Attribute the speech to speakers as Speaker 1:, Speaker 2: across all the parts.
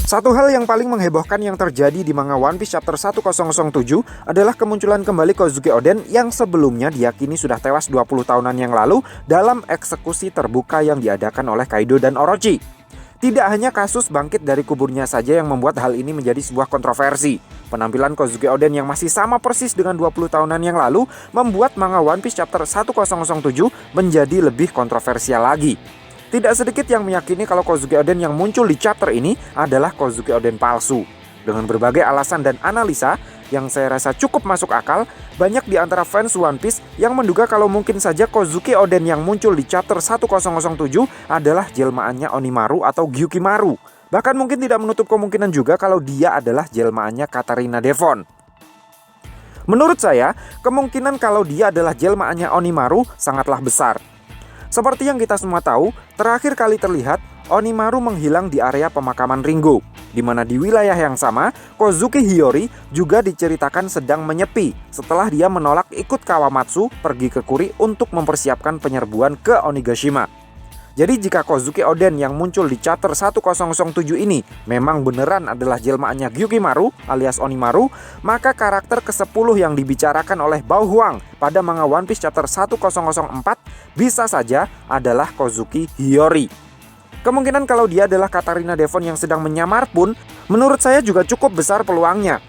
Speaker 1: Satu hal yang paling menghebohkan yang terjadi di manga One Piece chapter 1007 adalah kemunculan kembali Kozuki Oden yang sebelumnya diyakini sudah tewas 20 tahunan yang lalu dalam eksekusi terbuka yang diadakan oleh Kaido dan Orochi. Tidak hanya kasus bangkit dari kuburnya saja yang membuat hal ini menjadi sebuah kontroversi. Penampilan Kozuki Oden yang masih sama persis dengan 20 tahunan yang lalu membuat manga One Piece chapter 1007 menjadi lebih kontroversial lagi. Tidak sedikit yang meyakini kalau Kozuki Oden yang muncul di chapter ini adalah Kozuki Oden palsu. Dengan berbagai alasan dan analisa yang saya rasa cukup masuk akal, banyak di antara fans One Piece yang menduga kalau mungkin saja Kozuki Oden yang muncul di chapter 1007 adalah jelmaannya Onimaru atau Gyukimaru. Bahkan mungkin tidak menutup kemungkinan juga kalau dia adalah jelmaannya Katarina Devon. Menurut saya, kemungkinan kalau dia adalah jelmaannya Onimaru sangatlah besar. Seperti yang kita semua tahu, terakhir kali terlihat Onimaru menghilang di area pemakaman Ringo, di mana di wilayah yang sama, Kozuki Hiyori juga diceritakan sedang menyepi setelah dia menolak ikut Kawamatsu pergi ke Kuri untuk mempersiapkan penyerbuan ke Onigashima. Jadi jika Kozuki Oden yang muncul di chapter 1007 ini memang beneran adalah jelmaannya Gyukimaru alias Onimaru, maka karakter ke-10 yang dibicarakan oleh Bao Huang pada manga One Piece chapter 1004 bisa saja adalah Kozuki Hiyori. Kemungkinan kalau dia adalah Katarina Devon yang sedang menyamar pun menurut saya juga cukup besar peluangnya.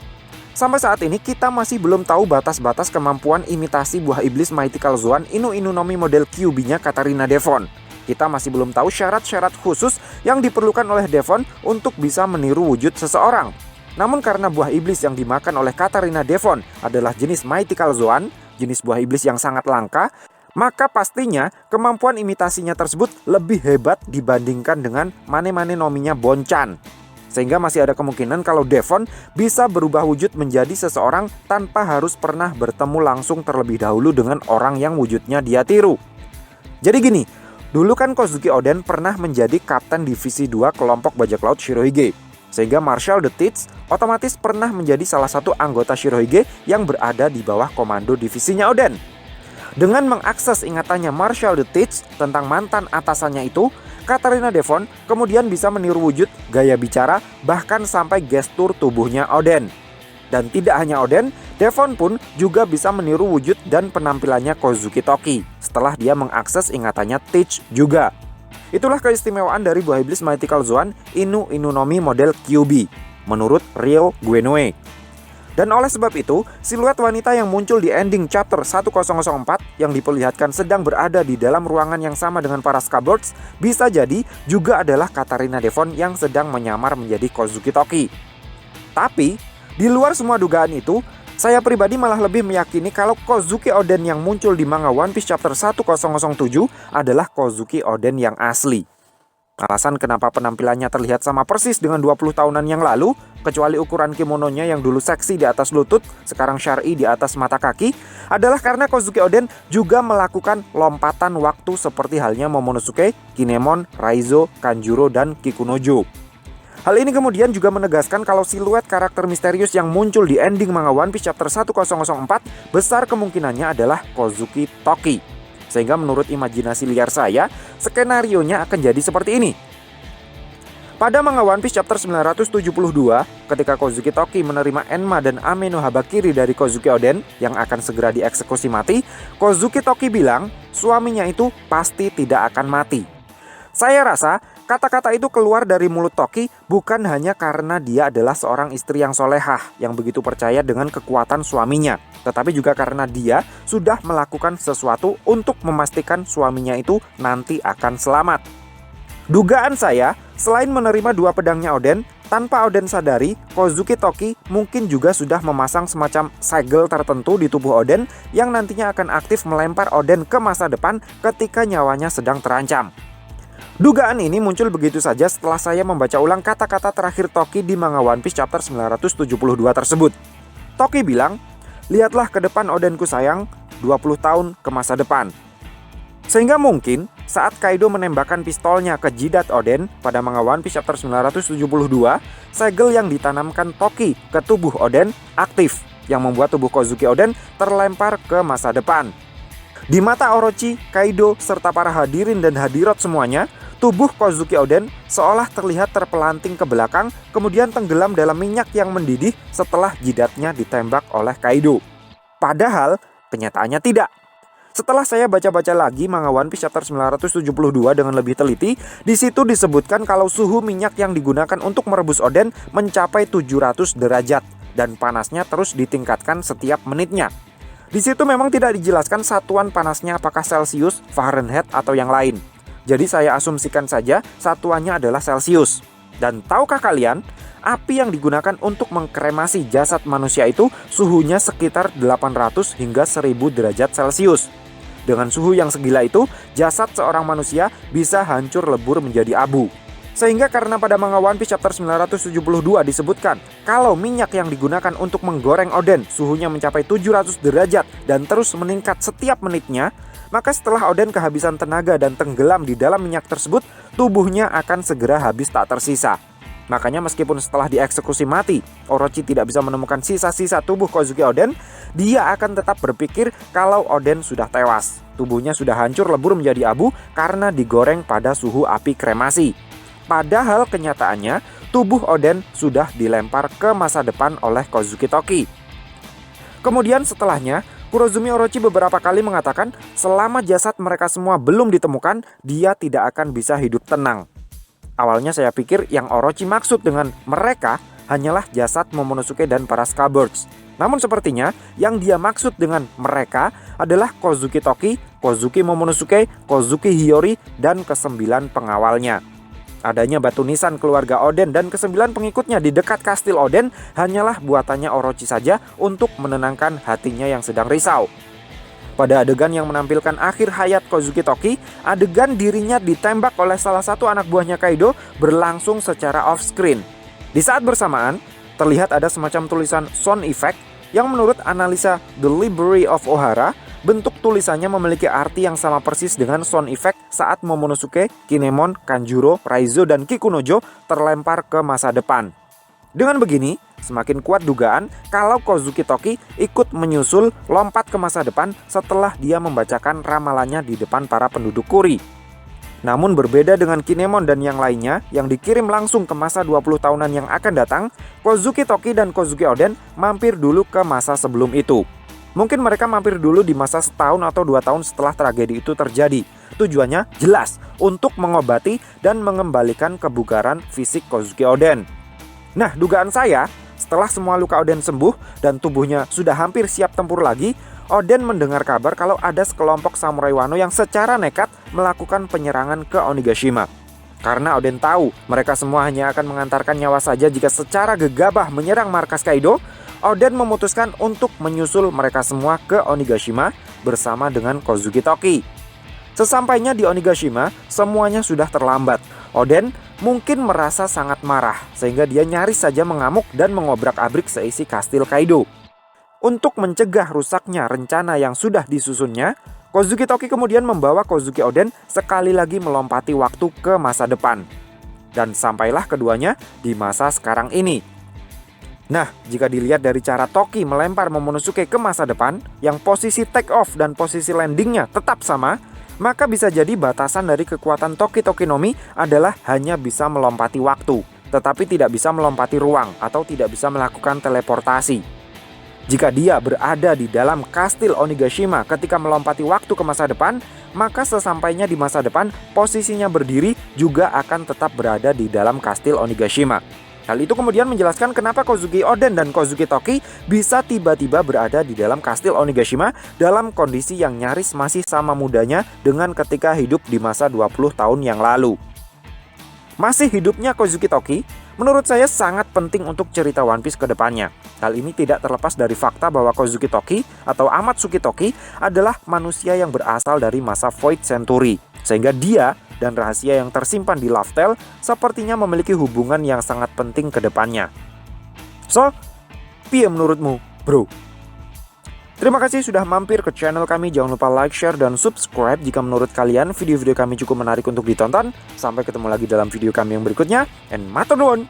Speaker 1: Sampai saat ini kita masih belum tahu batas-batas kemampuan imitasi buah iblis Mythical Zoan Inu Inu no Mi model Kyuubi-nya Katarina Devon. Kita masih belum tahu syarat-syarat khusus yang diperlukan oleh Devon untuk bisa meniru wujud seseorang. Namun karena buah iblis yang dimakan oleh Katarina Devon adalah jenis Mythical Zoan, jenis buah iblis yang sangat langka, maka pastinya kemampuan imitasinya tersebut lebih hebat dibandingkan dengan Mane-Mane no Mi-nya Bonchan. Sehingga masih ada kemungkinan kalau Devon bisa berubah wujud menjadi seseorang tanpa harus pernah bertemu langsung terlebih dahulu dengan orang yang wujudnya dia tiru. Jadi gini, dulu kan Kozuki Oden pernah menjadi kapten divisi 2 kelompok bajak laut Shirohige. Sehingga Marshal the Teeth otomatis pernah menjadi salah satu anggota Shirohige yang berada di bawah komando divisinya Oden. Dengan mengakses ingatannya Marshal the Teeth tentang mantan atasannya itu, Katarina Devon kemudian bisa meniru wujud, gaya bicara, bahkan sampai gestur tubuhnya Oden. Dan tidak hanya Oden, Devon pun juga bisa meniru wujud dan penampilannya Kozuki Toki setelah dia mengakses ingatannya Teach juga. Itulah keistimewaan dari buah iblis Mythical Zoan Inu Inu no Mi model Kyuubi menurut Ryo Guenoe. Dan oleh sebab itu, siluet wanita yang muncul di ending chapter 1004 yang diperlihatkan sedang berada di dalam ruangan yang sama dengan para Scabbards bisa jadi juga adalah Katarina Devon yang sedang menyamar menjadi Kozuki Toki. Tapi di luar semua dugaan itu, saya pribadi malah lebih meyakini kalau Kozuki Oden yang muncul di manga One Piece chapter 1007 adalah Kozuki Oden yang asli. Alasan kenapa penampilannya terlihat sama persis dengan 20 tahunan yang lalu, kecuali ukuran kimononya yang dulu seksi di atas lutut, sekarang syar'i di atas mata kaki, adalah karena Kozuki Oden juga melakukan lompatan waktu seperti halnya Momonosuke, Kinemon, Raizo, Kanjuro, dan Kikunojo. Hal ini kemudian juga menegaskan kalau siluet karakter misterius yang muncul di ending manga One Piece chapter 1004 besar kemungkinannya adalah Kozuki Toki. Sehingga menurut imajinasi liar saya, skenarionya akan jadi seperti ini. Pada manga One Piece chapter 972, ketika Kozuki Toki menerima Enma dan Ame no Habakiri dari Kozuki Oden yang akan segera dieksekusi mati, Kozuki Toki bilang suaminya itu pasti tidak akan mati. Saya rasa kata-kata itu keluar dari mulut Toki bukan hanya karena dia adalah seorang istri yang solehah yang begitu percaya dengan kekuatan suaminya, tetapi juga karena dia sudah melakukan sesuatu untuk memastikan suaminya itu nanti akan selamat. Dugaan saya, selain menerima dua pedangnya Oden, tanpa Oden sadari, Kozuki Toki mungkin juga sudah memasang semacam segel tertentu di tubuh Oden yang nantinya akan aktif melempar Oden ke masa depan ketika nyawanya sedang terancam. Dugaan ini muncul begitu saja setelah saya membaca ulang kata-kata terakhir Toki di manga One Piece chapter 972 tersebut. Toki bilang, "Lihatlah ke depan Odenku sayang, 20 tahun ke masa depan." Sehingga mungkin saat Kaido menembakkan pistolnya ke jidat Oden pada manga One Piece chapter 972, segel yang ditanamkan Toki ke tubuh Oden aktif, yang membuat tubuh Kozuki Oden terlempar ke masa depan. Di mata Orochi, Kaido, serta para hadirin dan hadirat semuanya, tubuh Kozuki Oden seolah terlihat terpelanting ke belakang, kemudian tenggelam dalam minyak yang mendidih setelah jidatnya ditembak oleh Kaido. Padahal kenyataannya tidak. Setelah saya baca-baca lagi manga One Piece chapter 972 dengan lebih teliti, di situ disebutkan kalau suhu minyak yang digunakan untuk merebus Oden mencapai 700 derajat dan panasnya terus ditingkatkan setiap menitnya. Di situ memang tidak dijelaskan satuan panasnya apakah Celcius, Fahrenheit atau yang lain. Jadi saya asumsikan saja satuannya adalah Celcius. Dan tahukah kalian, api yang digunakan untuk mengkremasi jasad manusia itu suhunya sekitar 800 hingga 1000 derajat Celcius. Dengan suhu yang segila itu, jasad seorang manusia bisa hancur lebur menjadi abu. Sehingga karena pada manga One Piece chapter 972 disebutkan kalau minyak yang digunakan untuk menggoreng Oden suhunya mencapai 700 derajat dan terus meningkat setiap menitnya, maka setelah Oden kehabisan tenaga dan tenggelam di dalam minyak tersebut, tubuhnya akan segera habis tak tersisa. Makanya meskipun setelah dieksekusi mati, Orochi tidak bisa menemukan sisa-sisa tubuh Kozuki Oden, dia akan tetap berpikir kalau Oden sudah tewas. Tubuhnya sudah hancur lebur menjadi abu karena digoreng pada suhu api kremasi. Padahal kenyataannya, tubuh Oden sudah dilempar ke masa depan oleh Kozuki Toki. Kemudian setelahnya, Kurozumi Orochi beberapa kali mengatakan selama jasad mereka semua belum ditemukan, dia tidak akan bisa hidup tenang. Awalnya saya pikir yang Orochi maksud dengan mereka hanyalah jasad Momonosuke dan para Scabbards. Namun sepertinya yang dia maksud dengan mereka adalah Kozuki Toki, Kozuki Momonosuke, Kozuki Hiyori, dan ke-9 pengawalnya. Adanya batu nisan keluarga Oden dan ke-9 pengikutnya di dekat kastil Oden hanyalah buatannya Orochi saja untuk menenangkan hatinya yang sedang risau. Pada adegan yang menampilkan akhir hayat Kozuki Toki, adegan dirinya ditembak oleh salah satu anak buahnya Kaido berlangsung secara off-screen. Di saat bersamaan, terlihat ada semacam tulisan sound effect yang menurut analisa The Library of Ohara, bentuk tulisannya memiliki arti yang sama persis dengan sound effect saat Momonosuke, Kinemon, Kanjuro, Raizo, dan Kikunojo terlempar ke masa depan. Dengan begini, semakin kuat dugaan kalau Kozuki Toki ikut menyusul lompat ke masa depan setelah dia membacakan ramalannya di depan para penduduk Kuri. Namun berbeda dengan Kinemon dan yang lainnya yang dikirim langsung ke masa 20 tahunan yang akan datang, Kozuki Toki dan Kozuki Oden mampir dulu ke masa sebelum itu. Mungkin mereka mampir dulu di masa setahun atau 2 tahun setelah tragedi itu terjadi. Tujuannya jelas, untuk mengobati dan mengembalikan kebugaran fisik Kozuki Oden. Nah, dugaan saya, setelah semua luka Oden sembuh dan tubuhnya sudah hampir siap tempur lagi, Oden mendengar kabar kalau ada sekelompok samurai Wano yang secara nekat melakukan penyerangan ke Onigashima. Karena Oden tahu mereka semua hanya akan mengantarkan nyawa saja jika secara gegabah menyerang markas Kaido, Oden memutuskan untuk menyusul mereka semua ke Onigashima bersama dengan Kozuki Toki. Sesampainya di Onigashima, semuanya sudah terlambat. Oden mungkin merasa sangat marah, sehingga dia nyaris saja mengamuk dan mengobrak-abrik seisi kastil Kaido. Untuk mencegah rusaknya rencana yang sudah disusunnya, Kozuki Toki kemudian membawa Kozuki Oden sekali lagi melompati waktu ke masa depan. Dan sampailah keduanya di masa sekarang ini. Nah, jika dilihat dari cara Toki melempar Momonosuke ke masa depan, yang posisi take off dan posisi landingnya tetap sama, maka bisa jadi batasan dari kekuatan Toki Tokinomi adalah hanya bisa melompati waktu, tetapi tidak bisa melompati ruang atau tidak bisa melakukan teleportasi. Jika dia berada di dalam kastil Onigashima ketika melompati waktu ke masa depan, maka sesampainya di masa depan, posisinya berdiri juga akan tetap berada di dalam kastil Onigashima. Hal itu kemudian menjelaskan kenapa Kozuki Oden dan Kozuki Toki bisa tiba-tiba berada di dalam kastil Onigashima dalam kondisi yang nyaris masih sama mudanya dengan ketika hidup di masa 20 tahun yang lalu. Masih hidupnya Kozuki Toki menurut saya sangat penting untuk cerita One Piece ke depannya. Hal ini tidak terlepas dari fakta bahwa Kozuki Toki atau Amatsuki Toki adalah manusia yang berasal dari masa Void Century, sehingga dia dan rahasia yang tersimpan di Laugh Tale sepertinya memiliki hubungan yang sangat penting ke depannya. So, piye menurutmu, bro? Terima kasih sudah mampir ke channel kami. Jangan lupa like, share, dan subscribe jika menurut kalian video-video kami cukup menarik untuk ditonton. Sampai ketemu lagi dalam video kami yang berikutnya. And matur nuwun.